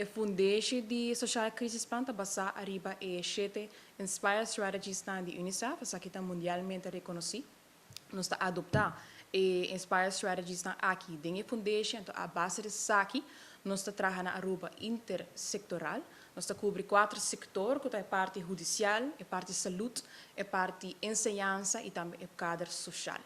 E fundatie di Social Crisis Plan basa arriba e 7 Inspire Strategies na di UNICEF, essa que está mundialmente reconhecida. Nós está adoptar e Inspire Strategies na aqui, dentro fundatie, então a base de aqui, nós está trabalhando na Aruba intersectoral, nós está cobre 4 setores, que é a parte judicial, a parte saúde, a parte ensinança e também a cadre social.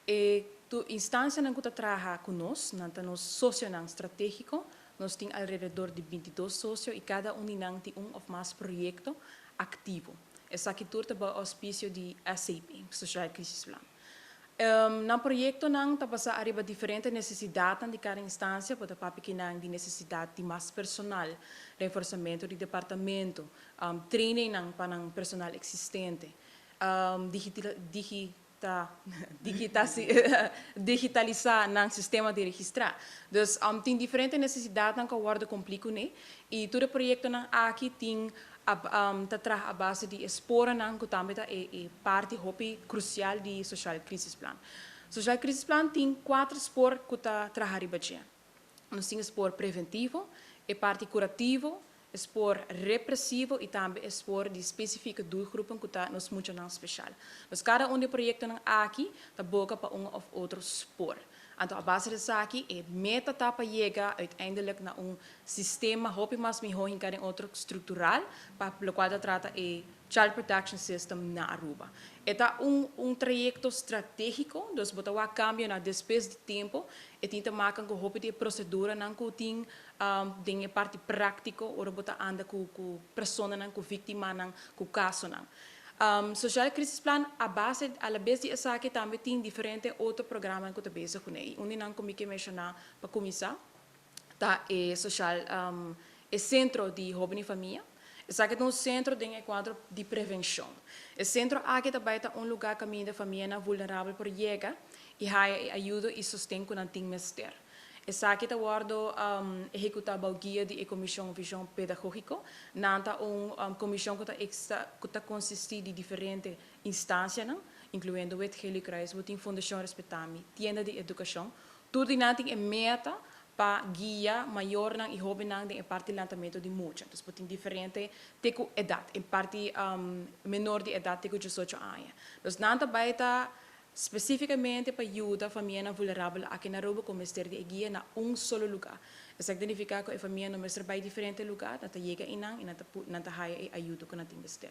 E tu instância na que trabalha conosco, no socio estratégico, nós temos alrededor de 22 sócios e cada um tem ou mais projeto ativo. Essa aqui turta é o auspício de SAP, Social Crisis Plan. No projeto não está passando arriba diferentes necessidades de cada instância, para papi que não de necessidade de mais personal, reforçamento do departamento, training para o personal existente, digitalizar no sistema de registrar. Então, tem diferentes necessidades que guarda complicado, né? E todo o projeto aqui tem a base de expor que também é parte crucial do Social Crisis Plan. Social Crisis Plan tem 4 spor que está trabalhando. Nós temos spor preventivo, é parte curativo, spor repressivo e também spor de específica doelgroepen que está nos muito especial. Mas cada dos projetos aqui está boca para ou outro spor. Então, a base dessa aqui é meta para chegar uiteindelijk na sistema hopi mais melhor em cada outro estrutural para o qual trata é Child Protection System na Aruba. É trajeto estratégico, dus botar a cambio na despesa de tempo e tenta marcar com hopi de procedura não que tem a parte prática ou botar anda com pessoa não com vítima não com caso não. Social Crisis Plan, a base de essa aqui também tem diferentes outros programas que também se conhecem. Um como que mencionar para começar, tá é social, é centro de jovem e família. Esse aqui é um centro de encontro de prevenção. O centro aqui também é lugar que a família vulnerável por chegar e ajuda e sustém com o mestre. Essa aqui está guardo executável guia de comissão visão pedagógico, nanta comissão que está consiste de diferentes instâncias, incluindo o Wetgelikreis, o Fundação Respetami, Tienda de Educação, tudo tem meta para guia maior e jovem de parte de lançamento de muitos. Então, tem diferente teco idade, em parte menor de idade teco 18 anos. Então, nanta baita especificamente para ajudar a família vulnerável aqui na Aruba como mestre de guia na solo lugar. Isso significa que a família não mestre vai diferente lugar, nata chega inang e nata haya ajuda com nata mestre.